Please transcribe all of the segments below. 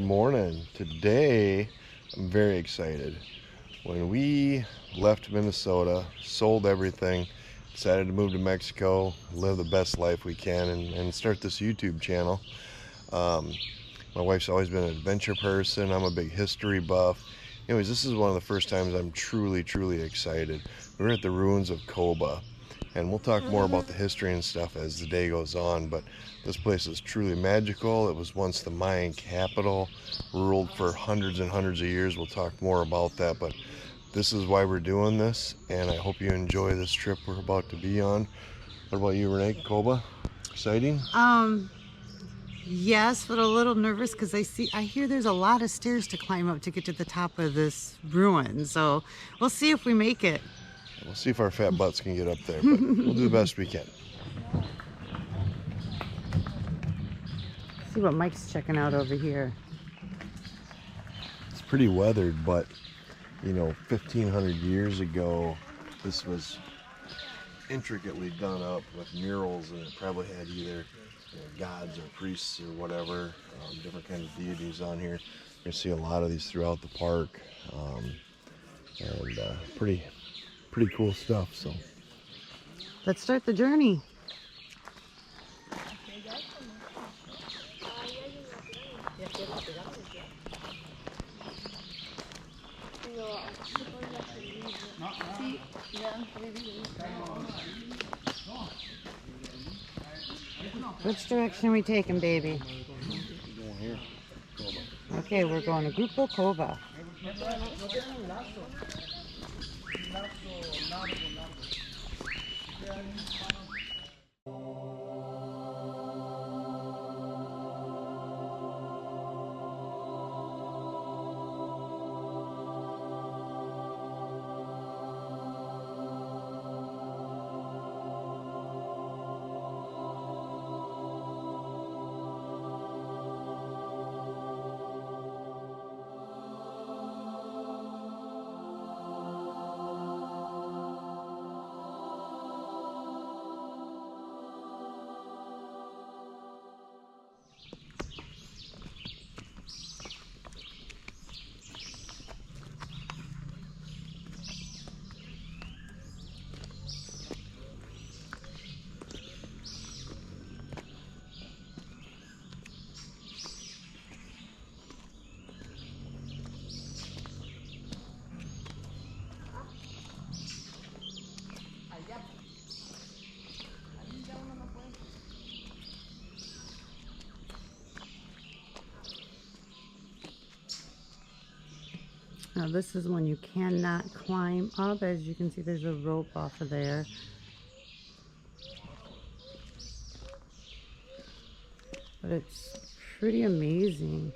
Good morning. Today, I'm very excited. When we left Minnesota, sold everything, decided to move to Mexico, live the best life we can, and start this YouTube channel. Um, my wife's always been an adventure person. I'm a big history buff. Anyways, this is one of the first times I'm truly excited. We're at the ruins of Coba, and we'll talk more about the history and stuff as the day goes on, but this place is truly magical. It was once the Mayan capital, ruled for hundreds and hundreds of years. We'll talk more about that, but this is why we're doing this, and I hope you enjoy this trip we're about to be on. What about you, Renee? Coba? Exciting? Yes, but a little nervous because I hear there's a lot of stairs to climb up to get to the top of this ruin. So we'll see if we make it. We'll see if our fat butts can get up there, but we'll do the best we can. See what Mike's checking out over here. It's pretty weathered, but you know, 1,500 years ago, this was intricately done up with murals, and it probably had either gods or priests or whatever, different kinds of deities on here. You're gonna see a lot of these throughout the park, and pretty cool stuff. So Let's start the journey. Which direction are we taking, baby? going here. Okay, we're going to Grupo Coba. Now this is one you cannot climb up. As you can see, there's a rope off of there. But it's pretty amazing.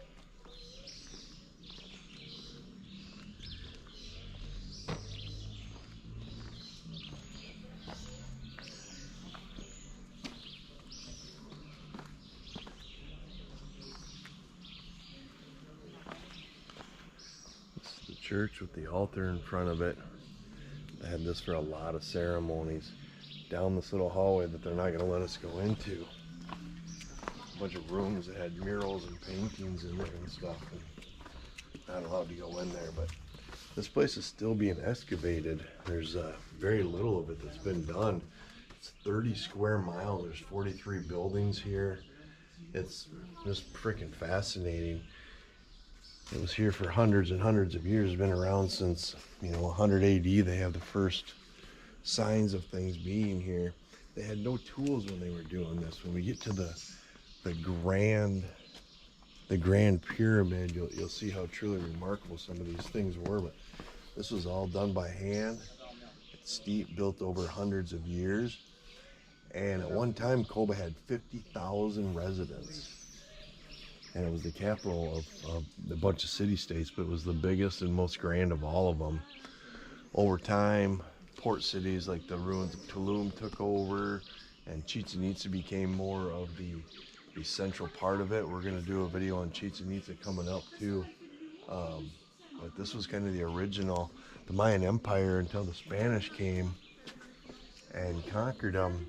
Church with the altar in front of it. They had this for a lot of ceremonies. Down this little hallway that they're not going to let us go into. A bunch of rooms that had murals and paintings in there and stuff. And not allowed to go in there, but this place is still being excavated. There's very little of it that's been done. It's 30 square miles. There's 43 buildings here. It's just freaking fascinating. It was here for hundreds and hundreds of years. It's been around since, 100 AD. They have the first signs of things being here. They had no tools when they were doing this. When we get to the grand pyramid, you'll see how truly remarkable some of these things were. But this was all done by hand. It's steep, built over hundreds of years. And at one time, Coba had 50,000 residents. And it was the capital of a bunch of city-states, but it was the biggest and most grand of all of them. Over time, port cities like the ruins of Tulum took over, and Chichen Itza became more of the central part of it. We're going to do a video on Chichen Itza coming up too. But this was kind of the original, the Mayan Empire, until the Spanish came and conquered them.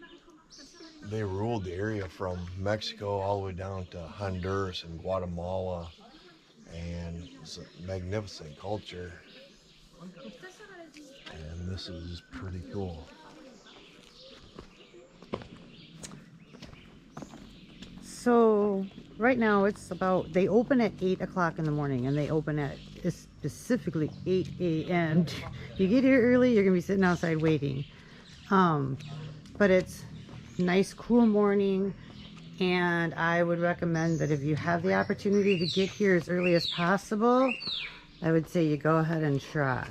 They ruled the area from Mexico all the way down to Honduras and Guatemala and it's a magnificent culture. And this is pretty cool. So right now it's about, they open at 8 o'clock in the morning, and they open at specifically 8 a.m. If you get here early, you're gonna be sitting outside waiting. But it's nice cool morning, and I would recommend that if you have the opportunity to get here as early as possible, I would say you go ahead and try.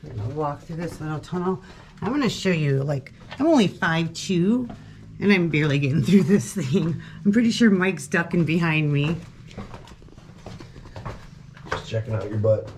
I'm gonna walk through this little tunnel. I'm gonna show you, like, I'm only 5'2", and I'm barely getting through this thing. I'm pretty sure Mike's ducking behind me. Just checking out your butt.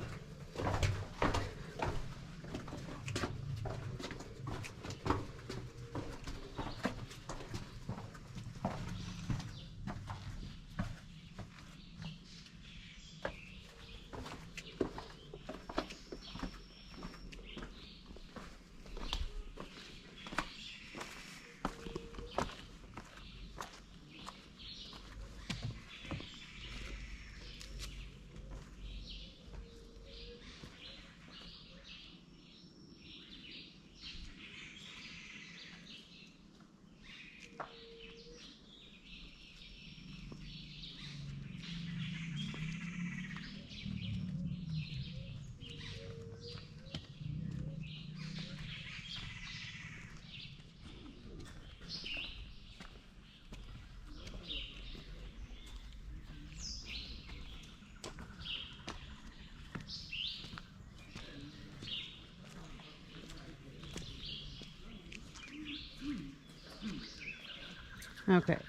Okay.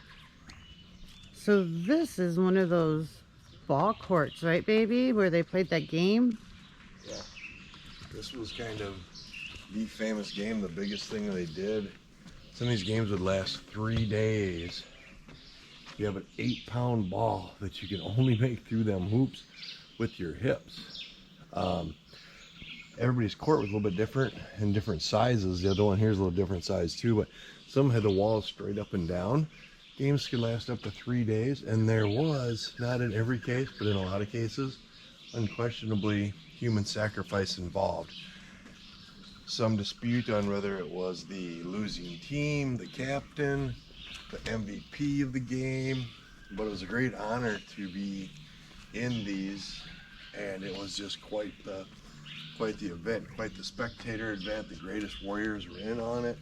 So this is one of those ball courts, right, baby? Where they played that game? Yeah. This was kind of the famous game, the biggest thing that they did. Some of these games would last 3 days. You have an 8-pound ball that you can only make through them hoops with your hips. Everybody's court was a little bit different in different sizes. The other one here is a little different size too, but some had the walls straight up and down. Games could last up to 3 days, and there was, not in every case, but in a lot of cases, unquestionably human sacrifice involved. Some dispute on whether it was the losing team, the captain, the MVP of the game, but it was a great honor to be in these, and it was just quite the event, quite the spectator event. The greatest warriors were in on it,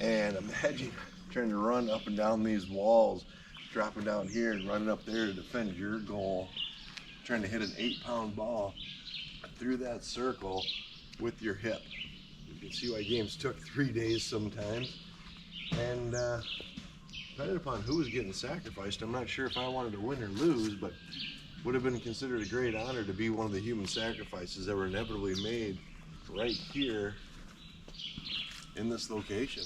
and imagine trying to run up and down these walls, dropping down here and running up there to defend your goal, trying to hit an 8-pound ball through that circle with your hip. You can see why games took 3 days sometimes, and depending upon who was getting sacrificed, I'm not sure if I wanted to win or lose, but would have been considered a great honor to be one of the human sacrifices that were inevitably made right here in this location.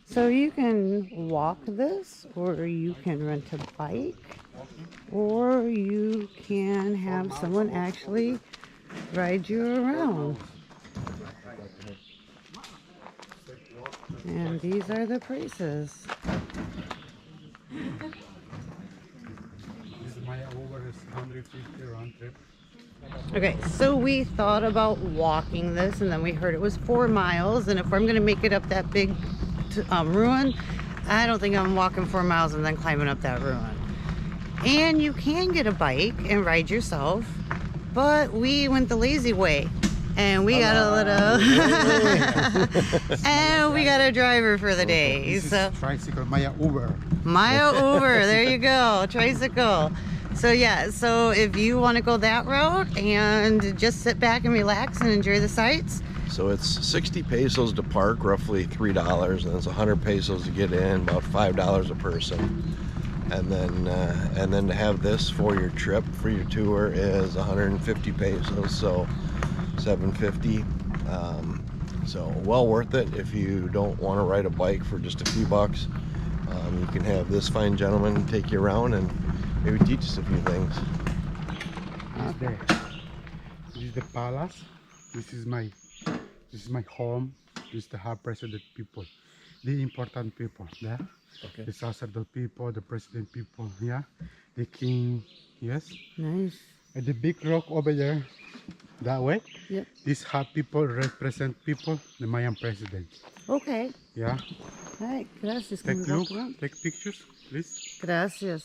So you can walk this, or you can rent a bike, or you can have someone actually ride you around. And these are the prices. This Maya over is 150 round trip. Okay, so we thought about walking this, and then we heard it was 4 miles, and if I'm going to make it up that big ruin, I don't think I'm walking 4 miles and then climbing up that ruin. And you can get a bike and ride yourself, but we went the lazy way, and we got a little and we got a driver for the day. This So is tricycle Maya Uber. Maya Uber, there you go, tricycle. So yeah, so if you want to go that route and just sit back and relax and enjoy the sights. So it's 60 pesos to park, roughly $3, and it's 100 pesos to get in, about $5 a person. And then to have this for your trip, for your tour, is 150 pesos, so $7.50. So well worth it if you don't want to ride a bike for just a few bucks. You can have this fine gentleman take you around and maybe teach us a few things. This is the palace. This is my This is my home. This is the high president people, the important people. Yeah. Okay. The sacerdote people, the president people. Yeah. The king. Yes. Nice. And the big rock over there, that way. Yep. These high people represent people, the Mayan president. Okay. Yeah. All right. Gracias. Take Can we a look. walk around? Take pictures, please. Gracias.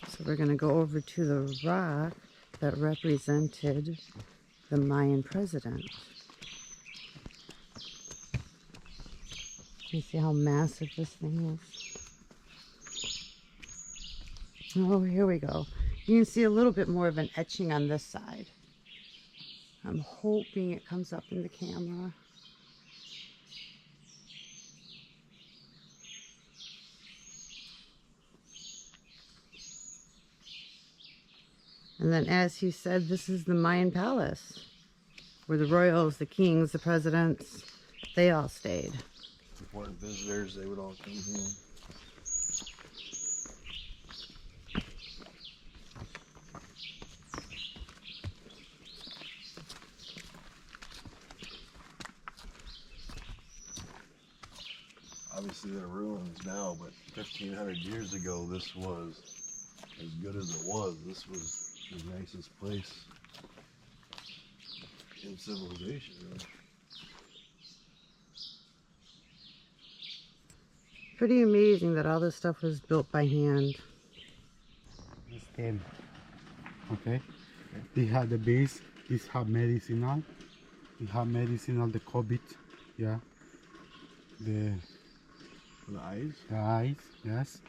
So we're going to go over to the rock that represented the Mayan president. You see how massive this thing is? Oh, here we go. You can see a little bit more of an etching on this side. I'm hoping it comes up in the camera. And then, as he said, this is the Mayan palace, where the royals, the kings, the presidents, they all stayed. Important visitors, they would all come here. Obviously they're ruins now, but 1,500 years ago this was as good as it was. This was the nicest place in civilization, really. Pretty amazing that all this stuff was built by hand. This 10. Okay. They have the base. These have medicinal. They have medicinal, the COVID. Yeah. The eyes? The eyes. Yes.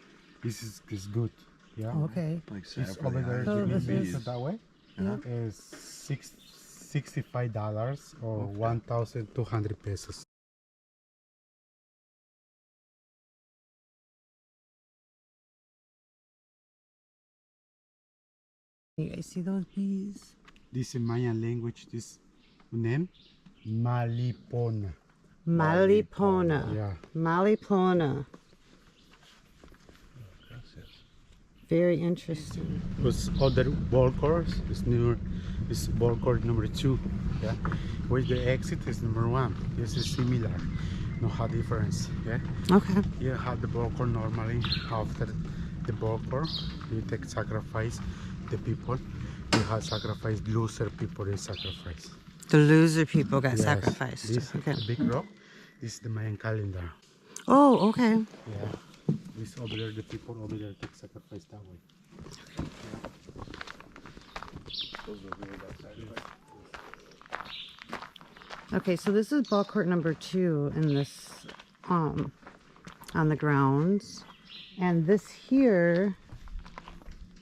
This is good. Yeah. Okay. Like This sap for over the there, eyes. Oh, the this bees is- that way Yeah. is $65 or 1,200 pesos. You guys see those bees? This in Mayan language, this name Malipona. Malipona. Yeah. Malipona. Gracias. Very interesting. Was other ball course is near is ball court number 2. Yeah. Where the exit is number 1. This is similar. No have difference. Yeah. Okay. You have the ball court normally after the ball court. You take sacrifice the people. You have sacrifice loser people is sacrifice. The loser people got Yes. sacrificed. This Okay. the big rock. This is the Mayan calendar. Oh, okay. Yeah. This over there, the people over there take sacrifice that way. Okay, so this is ball court number 2 in this on the grounds. And this here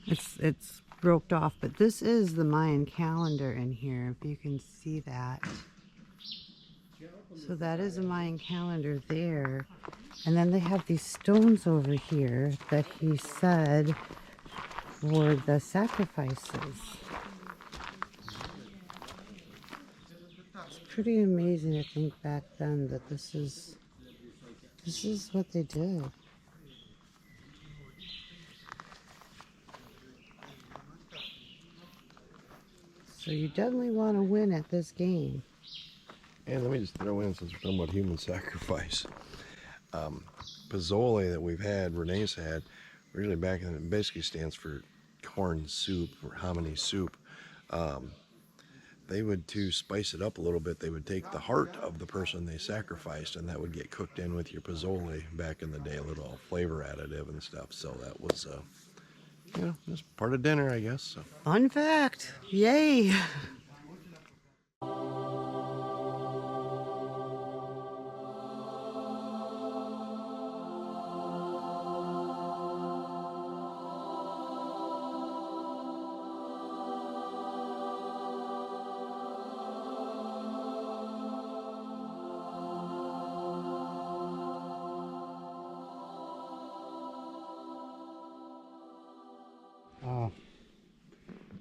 it's roped off, but this is the Mayan calendar in here, if you can see that. So that is a Mayan calendar there. And then they have these stones over here that he said were the sacrifices. It's pretty amazing to think back then that this is what they did. So you definitely want to win at this game. And let me just throw in, since we're talking about human sacrifice, pozole that we've had, Renee's had, originally back in, it basically stands for corn soup or hominy soup. They would, to spice it up a little bit, they would take the heart of the person they sacrificed, and that would get cooked in with your pozole back in the day, a little flavor additive and stuff. So that was, you know, just part of dinner, I guess. So. Fun fact. Yay.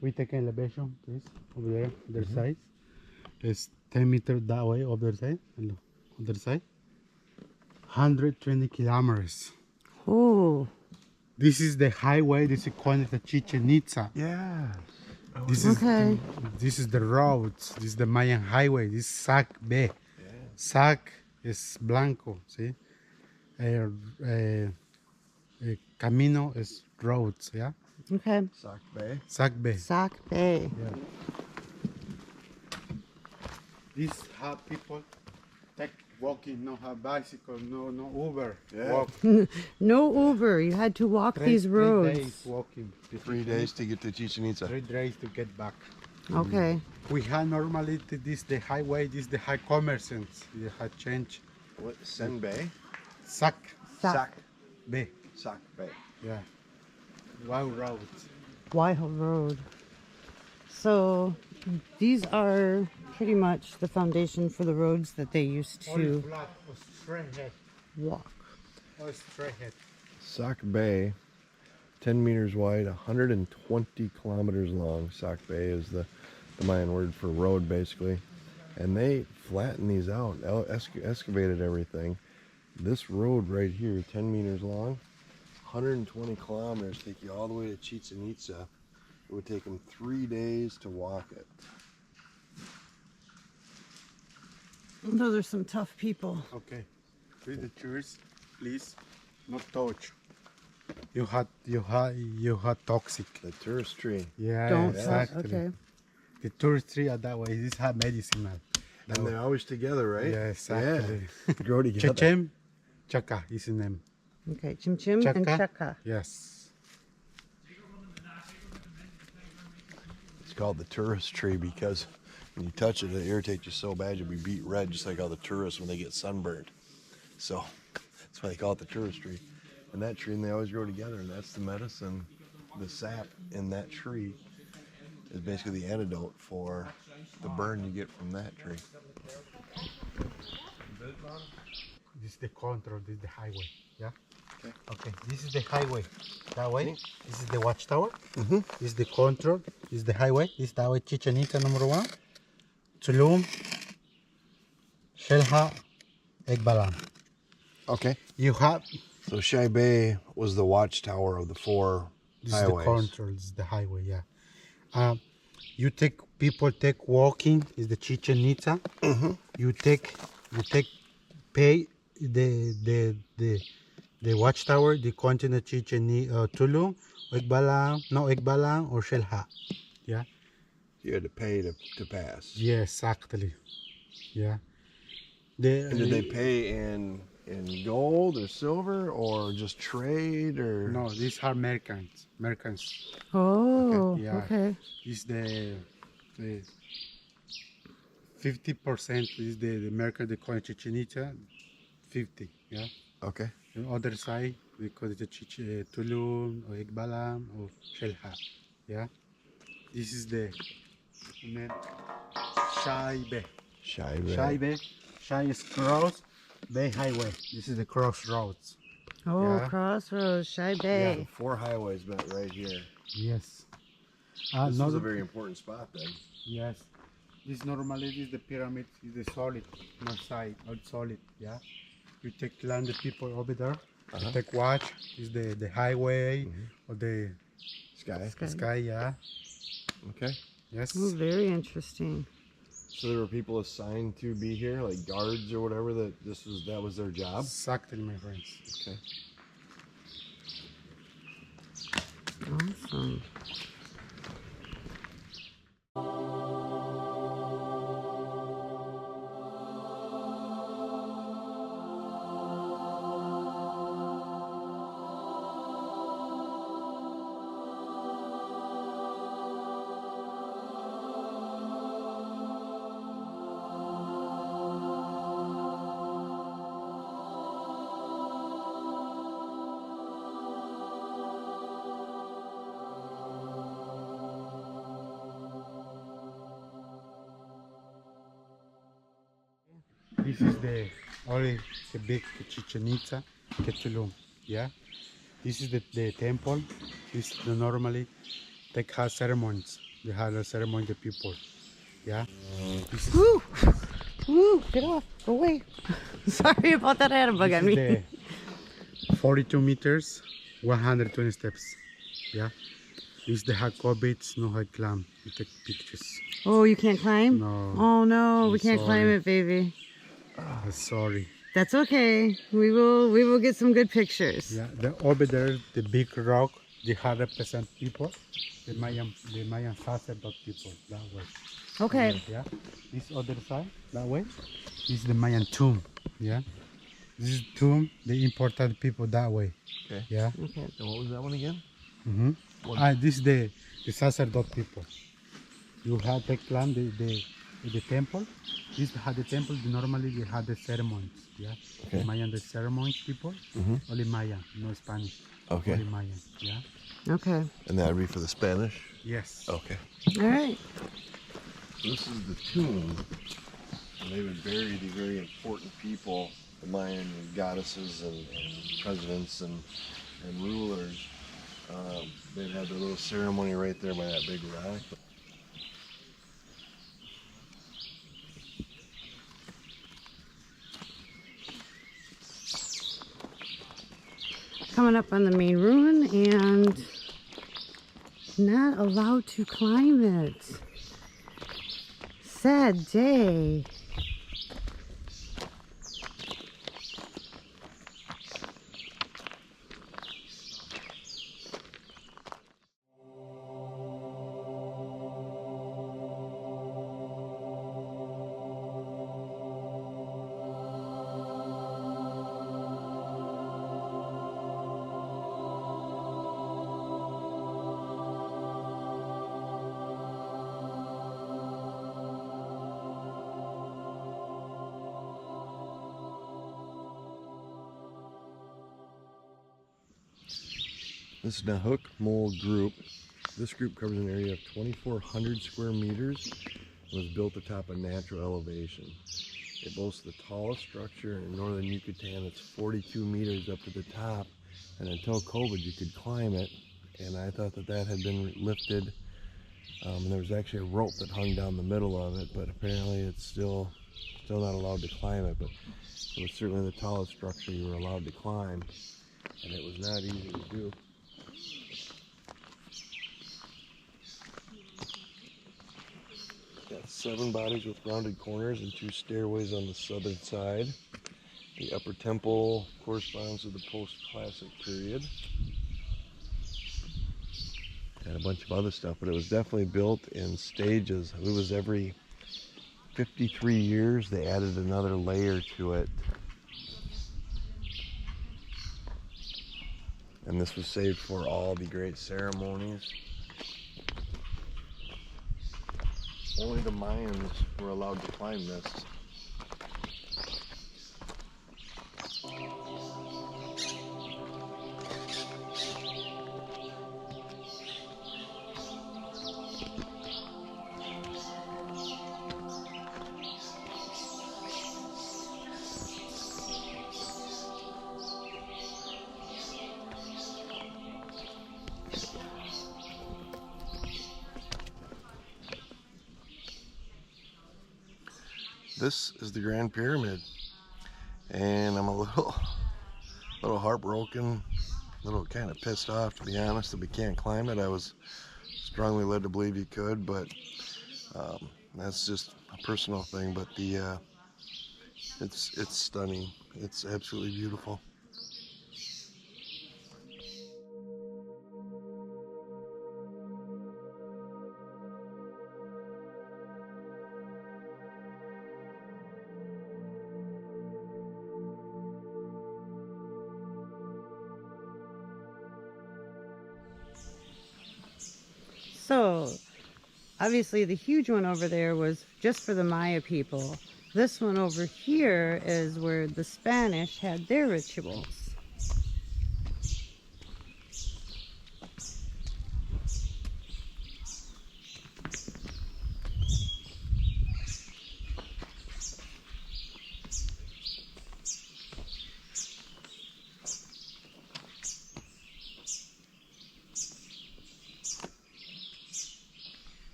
We take an elevation, please, over there, other side. It's 10 meters that way, other side, and other side. 120 kilometers. Oh. This is the highway, this is called the Chichen Itza. Yeah. This is Okay. this is the roads. This is the Mayan highway. This is Sac B. Sac is blanco. See, camino is roads. Yeah, Okay. Sac Bay. Sac B. Sac Bay. Yeah. These have people take walking, no have bicycle, no Uber. Yeah. Walk No Uber. You had to walk these roads. 3 days walking. 3 days to get to Chichen Itza. 3 days to get back. Okay. We have normally this the highway, this the high commerciants. You have changed. What? Sen Bay? Sac Sac B. Sac Bay. Yeah. Wow roads. Whitehall Road. So these are pretty much the foundation for the roads that they used All to flat or straight head. walk. Or straight head. Sac Bay, 10 meters wide, 120 kilometers long. Sac Bay is the Mayan word for road, basically. And they flattened these out, excavated everything. This road right here, 10 meters long, 120 kilometers, take you all the way to Chichen Itza. It would take them 3 days to walk it. Those are some tough people. Okay. With the tourists, please, not touch. You had toxic. The tourist tree. Yeah, Don't touch. exactly. Okay. The tourist tree are that way. This have medicinal. And they're always together, right? Yeah, exactly. Yeah. Grow together. Chechem, Chaka is the name. Okay. Chim Chim and Chaka. Chaka. Yes. It's called the tourist tree because when you touch it, it irritates you so bad you'll be beat red, just like all the tourists when they get sunburned. So that's why they call it the tourist tree. And that tree, and they always grow together, and that's the medicine. The sap in that tree is basically the antidote for the burn you get from that tree. This is the control. This is the highway. Yeah. Okay. Okay. This is the highway. That way. This is the watchtower. This is the control. This is the highway. This is that way. Chichen Itza #1. Tulum. Shelha. Ekbalam. Okay. You have. So Shai Bay was the watchtower of the 4 This highways. is the control. This is the highway. Yeah. You take people take walking. Is the Chichen Itza. You take pay the watchtower, the continent Chichen Tulum, Ekbalam or Shelha. Yeah. You had to pay to pass. Yeah, exactly. Yeah. And did they pay in gold or silver or just trade or? No, these are Americans. Americans. Oh. Okay, yeah. Okay. Is the 50% is the American the coin Chichen Itza, 50. Yeah. Okay. The other side we call it the Tulum or Ekbalam or Shelha. Yeah. This is the name Shai Bay. Shai Bay. Shai Bay. Shai is cross Bay Highway. This is the crossroads. Oh, Yeah. Crossroads, Shai Yeah, Bay. the 4 highways met right here. Yes. This is a Another, very important spot then. yes. This normally is the pyramid is the solid, not side, not solid. Yeah. You take land the people over there. You take watch is the highway or the Sky. sky. Yeah. Okay. Yes. Oh, very interesting. So there were people assigned to be here, like guards or whatever, that was their job. Exactly, my friends. Okay. Awesome. This is the only the big Chichen Itza, Tulum. Yeah. This is the temple. This is the normally they have ceremonies. They have a ceremony the people. Yeah. This is, Woo! Woo! Get off! Go away! Sorry about that. I had a bug this on is me. the 42 meters, 120 steps. Yeah. It's the Jacobits, no high climb. You take pictures. Oh, you can't climb? No. Oh no, we I'm can't climb sorry. it, baby. Sorry. That's okay. We will get some good pictures. Yeah, over there, the big rock, the 100% people, the Mayan sacerdote people, that way. Okay. Yeah. This other side, that way, is the Mayan tomb. Yeah. This is tomb, the important people that way. Okay. Yeah. Okay. And what was that one again? Mm-hmm. This is the sacerdote people. You have to climb the temple. This had the temple. Normally they had the ceremonies. Yeah. Okay. The Mayan, the ceremonies people. Only Mayan, no Spanish. Okay. Only Mayan. Yeah. Okay. And that would be for the Spanish? Yes. Okay. All right. This is the tomb. And they would bury the very important people, the Mayan goddesses and presidents and rulers. They'd have their little ceremony right there by that big rock. Coming up on the main ruin and not allowed to climb it. Sad day. This is the Hook Mole Group. This group covers an area of 2,400 square meters and was built atop a natural elevation. It boasts the tallest structure in northern Yucatan. It's 42 meters up to the top, and until COVID you could climb it, and I thought that had been lifted. And there was actually a rope that hung down the middle of it, but apparently it's still not allowed to climb it. But it was certainly the tallest structure you were allowed to climb, and it was not easy to do. Got 7 bodies with rounded corners and 2 stairways on the southern side. The upper temple corresponds to the post-classic period. And a bunch of other stuff, but it was definitely built in stages. It was every 53 years they added another layer to it. And this was saved for all the great ceremonies. Only the Mayans were allowed to climb this. This is the Grand Pyramid, and I'm a little heartbroken, a little kind of pissed off, to be honest, that we can't climb it. I was strongly led to believe you could, but that's just a personal thing. But it's stunning. It's absolutely beautiful. So, obviously the huge one over there was just for the Maya people. This one over here is where the Spanish had their rituals.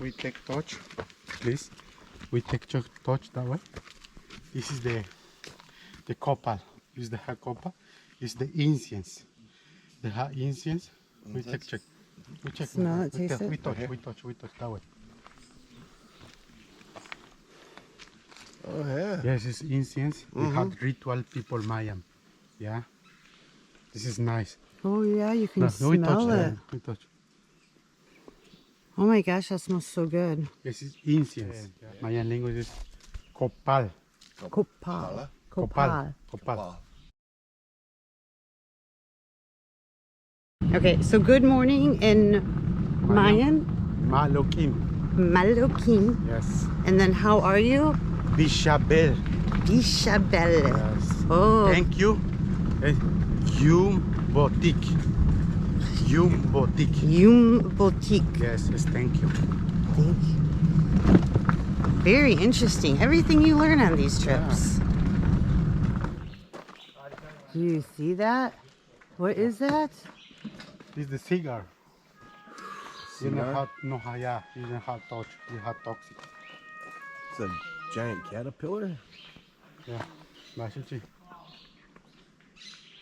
We take touch, please. We take touch that way. This is the copal. This is the hot copal. It's the incense. They have incense. We check. We check. Smell it, taste it. We touch that way. Oh yeah. Yes, it's incense. We have ritual people Mayan. Yeah. This is nice. Oh yeah, you can No, we touch smell it. We touch. Oh my gosh, that smells so good. This is incense. Mayan language is copal. Copal. Copal. Wow. Okay, so good morning in Mayan. Malokin. Malokin. Yes. And then how are you? Bishabel. Bishabel. Yes. Oh. Thank you. Yum Botik. Yum Botik. Yum Boutique. Yes, thank you. Thank you. Very interesting. Everything you learn on these trips. Do you see that? What is that? This is the cigar. You know Cigar? how you know how touch. You have toxic. It's a giant caterpillar. Yeah. Mashichi.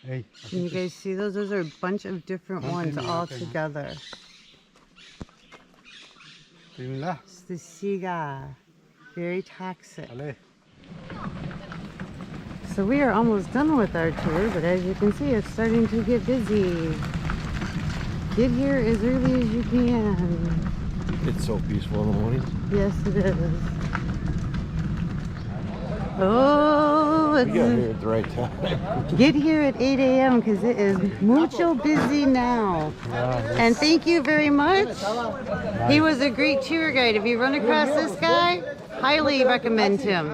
Hey. Can you guys see those? Those are a bunch of different ones all together. Timla. It's the cigar. Very toxic. Ale. So we are almost done with our tour, but as you can see, it's starting to get busy. Get here as early as you can. It's so peaceful in the morning. Yes, it is. Oh, We got here at the right time. get here at 8 a.m. because it is mucho busy now. And thank you very much. He was a great tour guide. If you run across this guy, highly recommend him.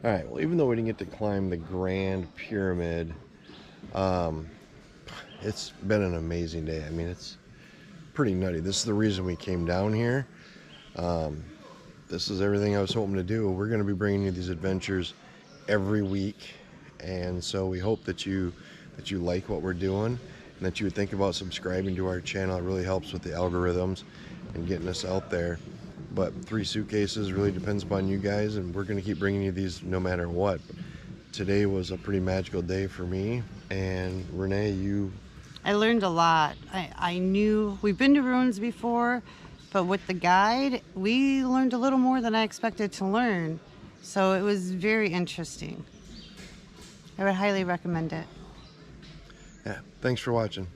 All right. Well, even though we didn't get to climb the Grand Pyramid, it's been an amazing day. I mean, it's pretty nutty. This is the reason we came down here. This is everything I was hoping to do. We're going to be bringing you these adventures every week, and so we hope that you like what we're doing, and that you would think about subscribing to our channel. It really helps with the algorithms and getting us out there. But 3 suitcases really depends upon you guys, and we're going to keep bringing you these no matter what. Today was a pretty magical day for me, and Renee, I learned a lot. I knew we've been to ruins before, but with the guide, we learned a little more than I expected to learn. So it was very interesting. I would highly recommend it. yeah, thanks for watching.